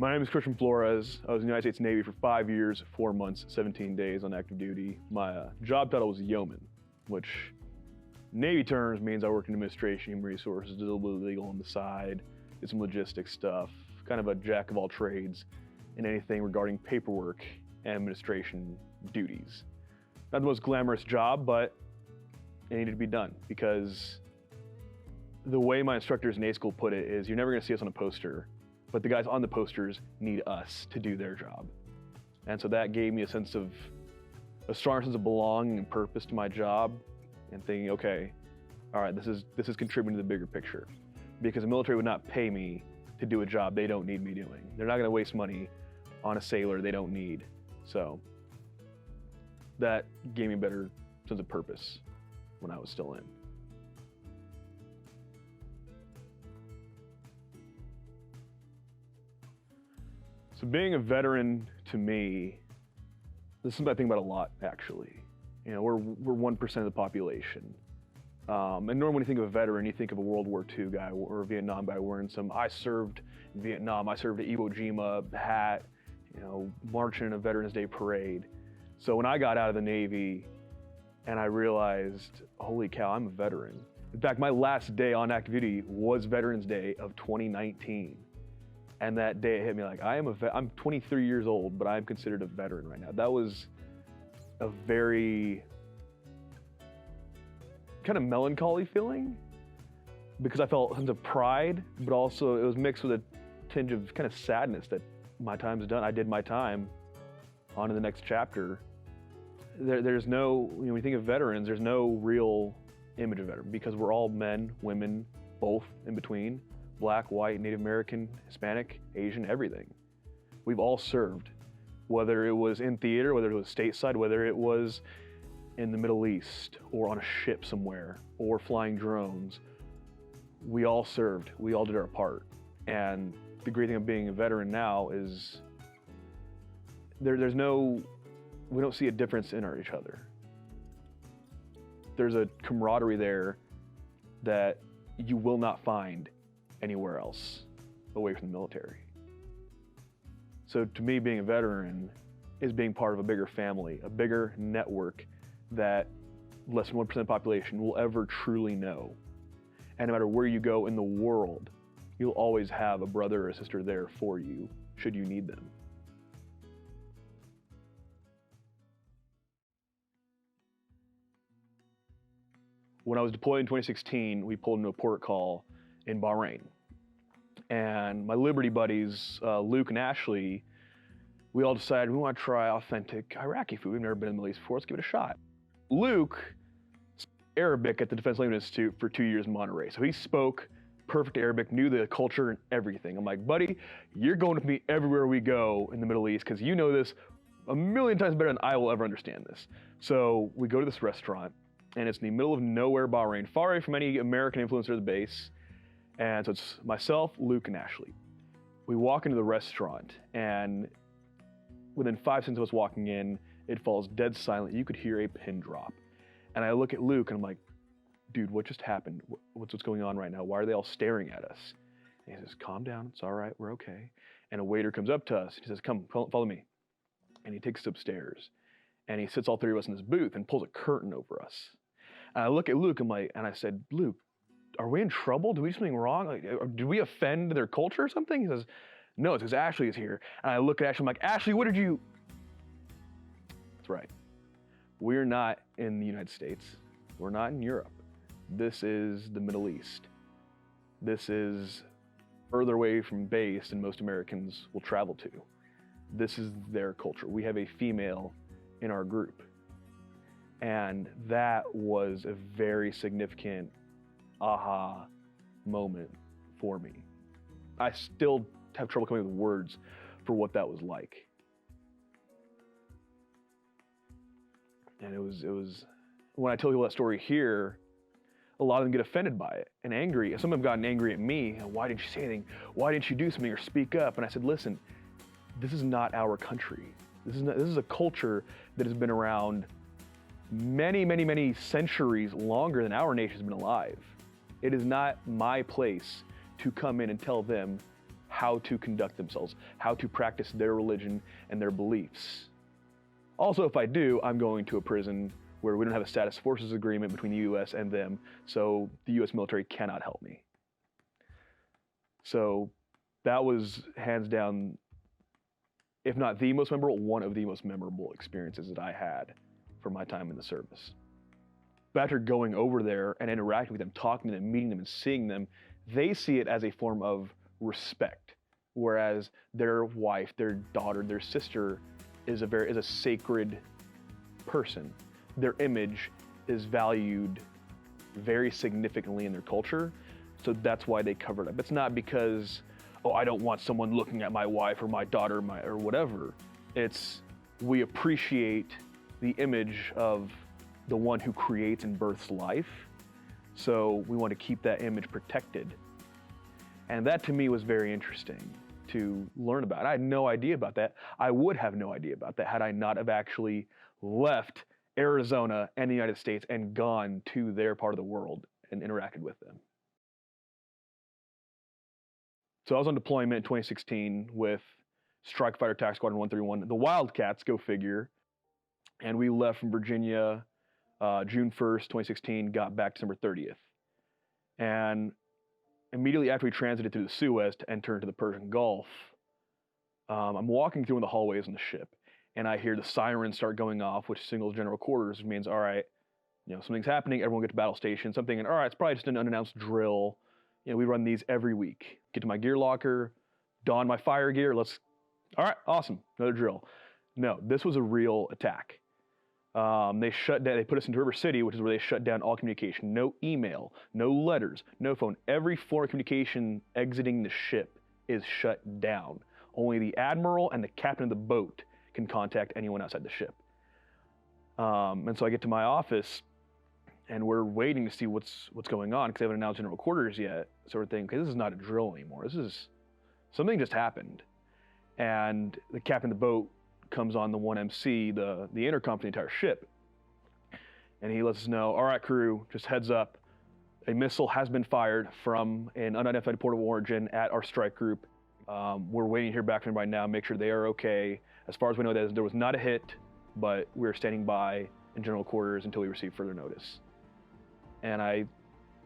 My name is Christian Flores. I was in the United States Navy for 5 years, 4 months, 17 days on active duty. My job title was yeoman, which Navy terms means I worked in administration, human resources, did a little bit of legal on the side, did some logistics stuff, kind of a jack of all trades in anything regarding paperwork and administration duties. Not the most glamorous job, but it needed to be done because the way my instructors in A school put it is you're never gonna see us on a poster, but the guys on the posters need us to do their job. And so that gave me a strong sense of belonging and purpose to my job and thinking, okay, all right, this is contributing to the bigger picture. Because the military would not pay me to do a job they don't need me doing. They're not gonna waste money on a sailor they don't need. So that gave me a better sense of purpose when I was still in. So being a veteran to me, this is something I think about a lot actually. You know, we're 1% of the population. And normally when you think of a veteran, you think of a World War II guy or a Vietnam guy wearing I served in Vietnam, I served at Iwo Jima hat, you know, marching in a Veterans Day parade. So when I got out of the Navy and I realized, holy cow, I'm a veteran. In fact, my last day on active duty was Veterans Day of 2019. And that day it hit me like, I'm 23 years old, but I'm considered a veteran right now. That was a very kind of melancholy feeling because I felt a sense of pride, but also it was mixed with a tinge of kind of sadness that my time's done. I did my time, on to the next chapter. There's no, you know, when you think of veterans, there's no real image of veteran because we're all men, women, both in between. Black, white, Native American, Hispanic, Asian, everything. We've all served, whether it was in theater, whether it was stateside, whether it was in the Middle East or on a ship somewhere or flying drones. We all served, we all did our part. And the great thing of being a veteran now is we don't see a difference in each other. There's a camaraderie there that you will not find anywhere else away from the military. So to me, being a veteran is being part of a bigger family, a bigger network that less than 1% of the population will ever truly know. And no matter where you go in the world, you'll always have a brother or a sister there for you, should you need them. When I was deployed in 2016, we pulled into a port call in Bahrain. And my Liberty buddies, Luke and Ashley, we all decided we want to try authentic Iraqi food. We've never been in the Middle East before, let's give it a shot. Luke spoke Arabic at the Defense Language Institute for 2 years in Monterey. So he spoke perfect Arabic, knew the culture and everything. I'm like, buddy, you're going with me everywhere we go in the Middle East because you know this a million times better than I will ever understand this. So we go to this restaurant and it's in the middle of nowhere, Bahrain, far away from any American influence or the base. And so it's myself, Luke, and Ashley. We walk into the restaurant, and within 5 seconds of us walking in, it falls dead silent. You could hear a pin drop. And I look at Luke, and I'm like, dude, what just happened? What's going on right now? Why are they all staring at us? And he says, calm down, it's all right, we're okay. And a waiter comes up to us, he says, come, follow me. And he takes us upstairs, and he sits all three of us in this booth and pulls a curtain over us. And I look at Luke, and I said, Luke, are we in trouble? Did we do something wrong? Like, did we offend their culture or something? He says, no, it's because Ashley is here. And I look at Ashley, I'm like, Ashley, what did you? That's right. We're not in the United States. We're not in Europe. This is the Middle East. This is further away from base than most Americans will travel to. This is their culture. We have a female in our group. And that was a very significant aha moment for me. I still have trouble coming up with words for what that was like. And it was when I tell people that story here, a lot of them get offended by it and angry. Some of them gotten angry at me. Why didn't you say anything? Why didn't you do something or speak up? And I said, listen, this is not our country. This is a culture that has been around many, many, many centuries longer than our nation's been alive. It is not my place to come in and tell them how to conduct themselves, how to practice their religion and their beliefs. Also, if I do, I'm going to a prison where we don't have a status forces agreement between the US and them, so the US military cannot help me. So that was hands down, if not the most memorable, one of the most memorable experiences that I had for my time in the service. But after going over there and interacting with them, talking to them, meeting them, and seeing them, they see it as a form of respect, whereas their wife, their daughter, their sister is a sacred person. Their image is valued very significantly in their culture, so that's why they cover it up. It's not because, oh, I don't want someone looking at my wife or my daughter or whatever. It's, we appreciate the image of the one who creates and births life, so we want to keep that image protected. And that to me was very interesting to learn about. I had no idea about that. I would have no idea about that had I not have actually left Arizona and the United States and gone to their part of the world and interacted with them. So I was on deployment in 2016 with Strike Fighter Task Squadron 131, the Wildcats, go figure. And we left from Virginia June 1st, 2016, got back December 30th. And immediately after we transited through the Suez to enter into the Persian Gulf, I'm walking through in the hallways on the ship, and I hear the sirens start going off, which signals general quarters, which means, all right, something's happening, everyone get to battle station, something, and all right, it's probably just an unannounced drill. We run these every week. Get to my gear locker, don my fire gear, all right, awesome, another drill. No, this was a real attack. They put us into River City, which is where they shut down all communication. No email, no letters, no phone. Every form of communication exiting the ship is shut down. Only the admiral and the captain of the boat can contact anyone outside the ship. And so I get to my office, and we're waiting to see what's going on, because they haven't announced general quarters yet. So we're thinking, okay, this is not a drill anymore. Something just happened. And the captain of the boat comes on the 1MC, the intercom for the entire ship. And he lets us know, all right, crew, just heads up, a missile has been fired from an unidentified port of origin at our strike group. We're waiting to hear back from them right now, make sure they are okay. As far as we know, there was not a hit, but we're standing by in general quarters until we receive further notice. And I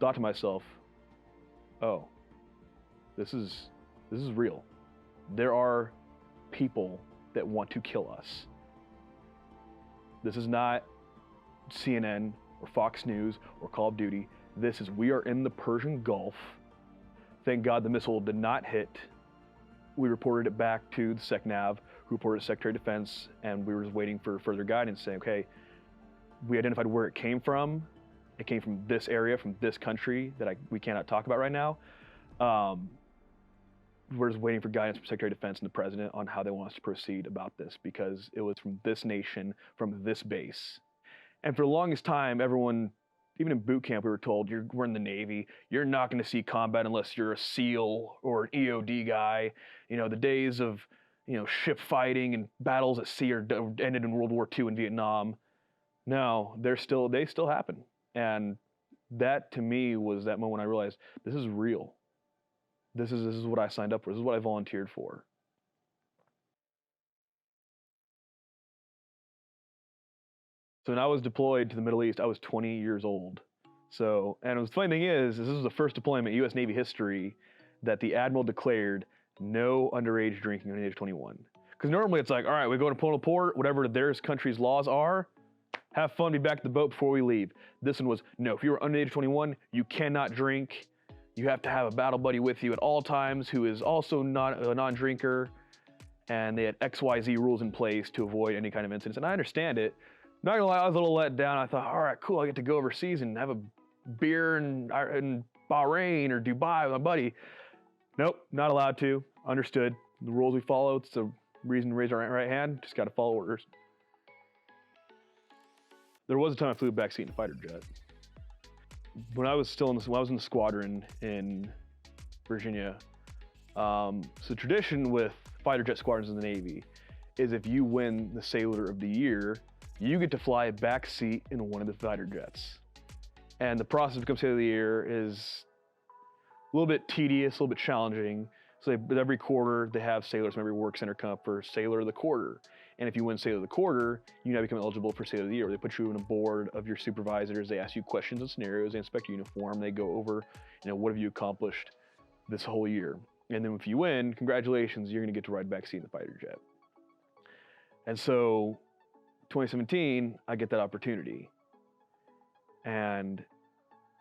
thought to myself, oh, this is real. There are people that want to kill us. This is not CNN or Fox News or Call of Duty. We are in the Persian Gulf. Thank God the missile did not hit. We reported it back to the SecNav, who reported to Secretary of Defense, and we were just waiting for further guidance, saying, okay, we identified where it came from. It came from this area, from this country that we cannot talk about right now. We're just waiting for guidance from Secretary of Defense and the President on how they want us to proceed about this, because it was from this nation, from this base. And for the longest time, everyone, even in boot camp, we were told, we're in the Navy, you're not going to see combat unless you're a SEAL or an EOD guy. The days of ship fighting and battles at sea ended in World War II and Vietnam. No, they still happen. And that to me was that moment when I realized this is real. This is what I signed up for. This is what I volunteered for. So when I was deployed to the Middle East, I was 20 years old. And the funny thing is, this was the first deployment in U.S. Navy history that the admiral declared no underage drinking under the age of 21. Because normally it's like, all right, we go to port, whatever their country's laws are, have fun, be back at the boat before we leave. This one was, no, if you were under the age of 21, you cannot drink. You have to have a battle buddy with you at all times who is also not a non-drinker. And they had XYZ rules in place to avoid any kind of incidents. And I understand it. Not gonna lie, I was a little let down. I thought, all right, cool, I get to go overseas and have a beer in Bahrain or Dubai with my buddy. Nope, not allowed to. Understood. The rules we follow, it's the reason to raise our right hand. Just gotta follow orders. There was a time I flew a backseat in a fighter jet. When I was in the squadron in Virginia, so tradition with fighter jet squadrons in the Navy is if you win the Sailor of the Year, you get to fly a back seat in one of the fighter jets. And the process to become Sailor of the Year is a little bit tedious, a little bit challenging. So but every quarter they have sailors from every work center come up for Sailor of the Quarter. And if you win Sailor of the Quarter, you now become eligible for Sailor of the Year. They put you on a board of your supervisors. They ask you questions and scenarios. They inspect your uniform. They go over, what have you accomplished this whole year? And then if you win, congratulations, you're going to get to ride backseat in the fighter jet. And so 2017, I get that opportunity. And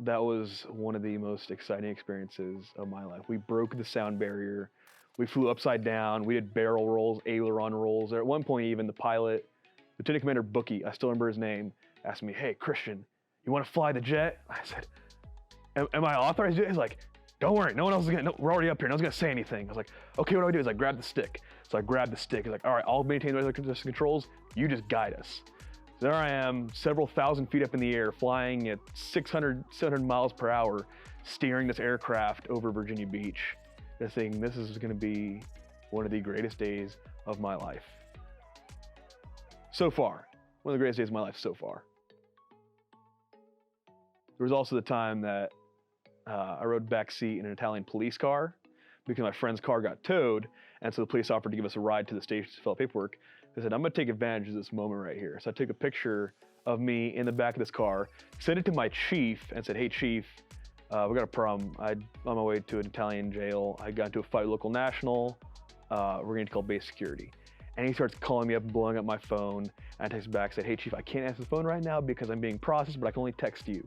that was one of the most exciting experiences of my life. We broke the sound barrier. We flew upside down. We did barrel rolls, aileron rolls. At one point, even the pilot, Lieutenant Commander Bookie, I still remember his name, asked me, "Hey, Christian, you want to fly the jet?" I said, am I authorized to do it? He's like, "Don't worry, no one else is gonna, we're already up here, no one's gonna say anything." I was like, "Okay, what do I do?" He's like, "Grab the stick." So I grabbed the stick. He's like, "All right, I'll maintain the controls, you just guide us." So there I am, several thousand feet up in the air, flying at 600, 700 miles per hour, steering this aircraft over Virginia Beach. This is gonna be one of the greatest days of my life. So far, one of the greatest days of my life so far. There was also the time that I rode backseat in an Italian police car because my friend's car got towed, and so the police offered to give us a ride to the station to fill out paperwork. They said, "I'm gonna take advantage of this moment right here." So I took a picture of me in the back of this car, sent it to my chief, and said, "Hey, chief, we got a problem. I'm on my way to an Italian jail. I got into a fight with local national. We're going to call base security." And he starts calling me up and blowing up my phone. And I text back, said, "Hey, chief, I can't answer the phone right now because I'm being processed, but I can only text you."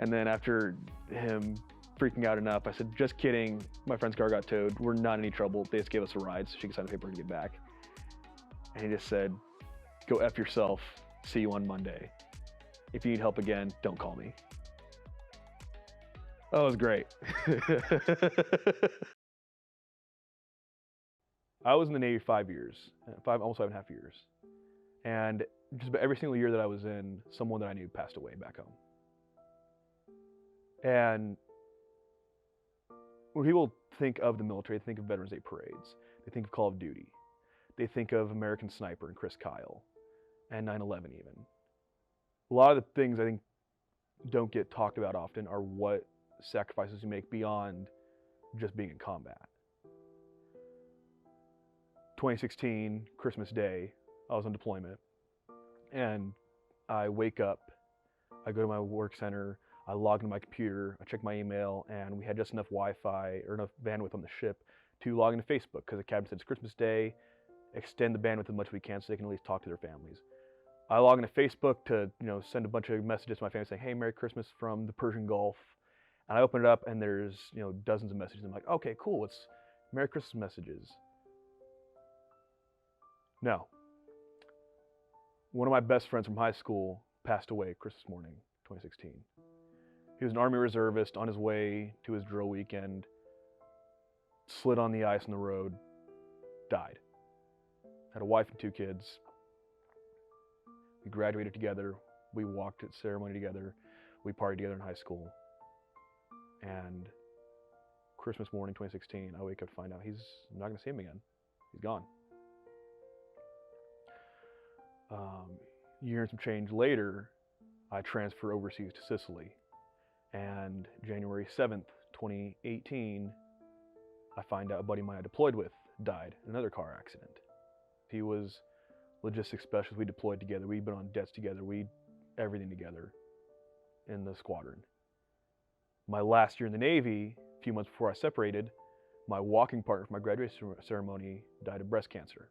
And then after him freaking out enough, I said, "Just kidding. My friend's car got towed. We're not in any trouble. They just gave us a ride so she can sign the paper to get back." And he just said, "Go F yourself. See you on Monday. If you need help again, don't call me." That was great. I was in the Navy 5 years, almost 5.5 years. And just about every single year that I was in, someone that I knew passed away back home. And when people think of the military, they think of Veterans Day parades. They think of Call of Duty. They think of American Sniper and Chris Kyle and 9/11 even. A lot of the things I think don't get talked about often are what sacrifices you make beyond just being in combat. 2016, Christmas Day, I was on deployment, and I wake up, I go to my work center, I log into my computer, I check my email, and we had just enough Wi-Fi or enough bandwidth on the ship to log into Facebook because the captain said it's Christmas Day, extend the bandwidth as much as we can so they can at least talk to their families. I log into Facebook to send a bunch of messages to my family saying, "Hey, Merry Christmas from the Persian Gulf." And I open it up and there's dozens of messages. I'm like, "Okay, cool, it's Merry Christmas messages." No. One of my best friends from high school passed away Christmas morning, 2016. He was an Army reservist on his way to his drill weekend, slid on the ice on the road, died. Had a wife and 2 kids. We graduated together. We walked at ceremony together. We partied together in high school. And Christmas morning, 2016, I wake up to find out I'm not going to see him again. He's gone. A year and some change later, I transfer overseas to Sicily. And January 7th, 2018, I find out a buddy of mine I deployed with died in another car accident. He was logistics specialist. We deployed together. We'd been on debts together. We everything together in the squadron. My last year in the Navy, a few months before I separated, my walking partner for my graduation ceremony died of breast cancer.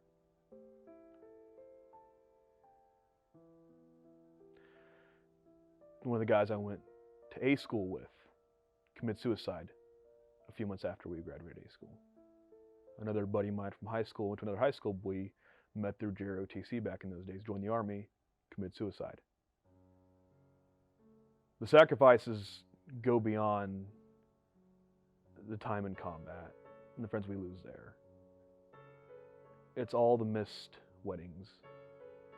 One of the guys I went to A school with committed suicide a few months after we graduated A school. Another buddy of mine from high school went to another high school we met through JROTC back in those days, joined the Army, committed suicide. The sacrifices go beyond the time in combat and the friends we lose there. It's all the missed weddings,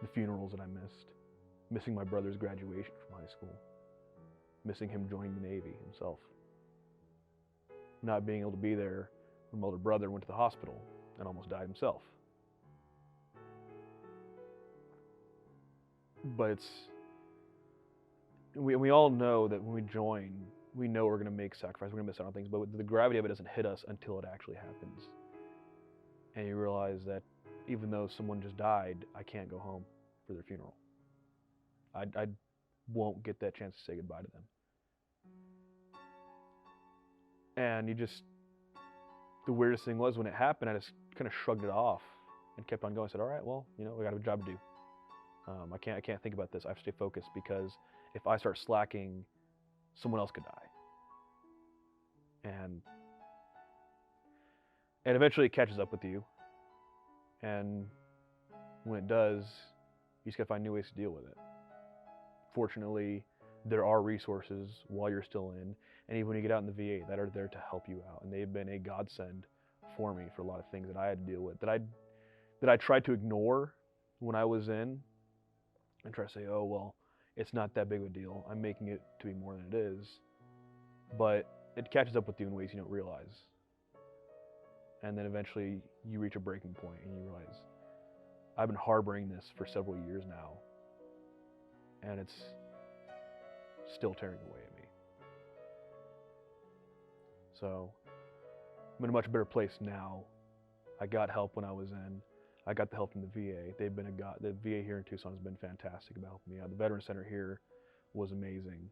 the funerals that I missed, missing my brother's graduation from high school, missing him joining the Navy himself, not being able to be there when my older brother went to the hospital and almost died himself. But we all know that when we join, we know we're going to make sacrifices, we're going to miss out on things, but the gravity of it doesn't hit us until it actually happens. and you realize that even though someone just died, I can't go home for their funeral. I won't get that chance to say goodbye to them. And the weirdest thing was when it happened, I just kind of shrugged it off and kept on going. I said, all right, well, we got a job to do. I can't think about this. I have to stay focused, because if I start slacking, someone else could die. And eventually it catches up with you. And when it does, you just gotta find new ways to deal with it. Fortunately, there are resources while you're still in, and even when you get out in the VA, that are there to help you out. And they've been a godsend for me for a lot of things that I had to deal with, that I tried to ignore when I was in, and try to say, oh, well, it's not that big of a deal. I'm making it to be more than it is. But it catches up with you in ways you don't realize. And then eventually you reach a breaking point and you realize, I've been harboring this for several years now, and it's still tearing away at me. So I'm in a much better place now. I got help when I was in. I got the help from the VA. The VA here in Tucson has been fantastic about helping me out. The Veterans Center here was amazing.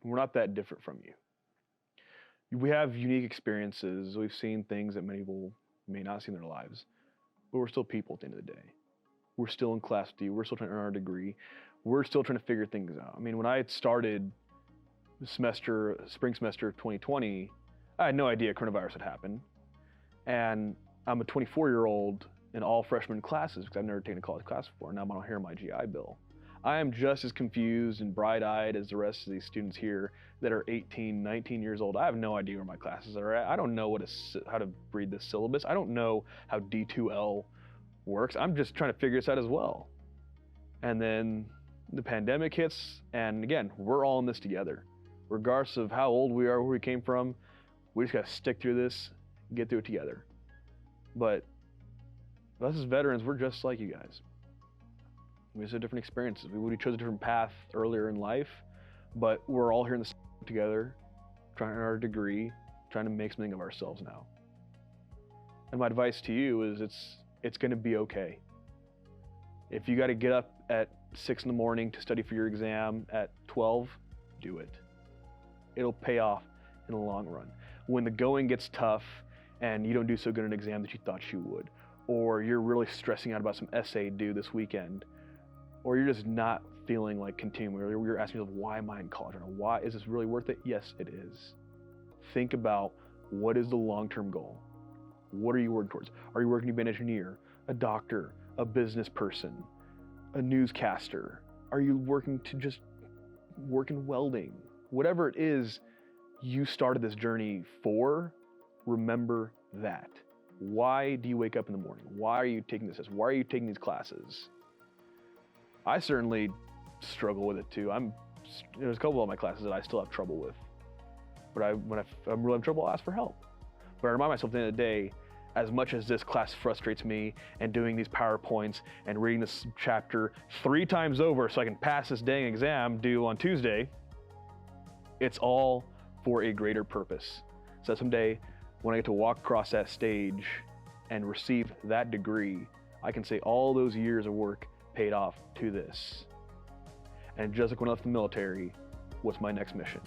We're not that different from you. We have unique experiences. We've seen things that many people may not see in their lives, but we're still people at the end of the day. We're still in Class D. We're still trying to earn our degree. We're still trying to figure things out. I mean, when I had started the spring semester of 2020, I had no idea coronavirus had happened. And I'm a 24-year-old in all freshman classes because I've never taken a college class before. Now I'm on here my GI Bill. I am just as confused and bright-eyed as the rest of these students here that are 18, 19 years old. I have no idea where my classes are at. I don't know how to read this syllabus. I don't know how D2L works. I'm just trying to figure this out as well. And then the pandemic hits, and again, we're all in this together. Regardless of how old we are, where we came from, we just gotta stick through this, get through it together. But us as veterans, we're just like you guys. We just have different experiences. We chose a different path earlier in life, but we're all here in this together, trying to earn our degree, trying to make something of ourselves now. And my advice to you is it's gonna be okay. If you gotta get up at 6 in the morning to study for your exam at 12, do it. It'll pay off in the long run. When the going gets tough and you don't do so good in an exam that you thought you would, or you're really stressing out about some essay due this weekend, or you're just not feeling like continuing, or you're asking yourself, why am I in college? Or why is this really worth it? Yes, it is. Think about, what is the long-term goal? What are you working towards? Are you working to be an engineer, a doctor, a business person, a newscaster? Are you working to just work in welding? Whatever it is you started this journey for, remember that. Why do you wake up in the morning? Why are you taking this test? Why are you taking these classes? I certainly struggle with it too. There's a couple of my classes that I still have trouble with. But when I'm really in trouble, I ask for help. But I remind myself at the end of the day, as much as this class frustrates me, and doing these PowerPoints and reading this chapter 3 times over so I can pass this dang exam due on Tuesday, it's all for a greater purpose. So someday, when I get to walk across that stage and receive that degree, I can say all those years of work paid off to this. And just like when I left the military, what's my next mission?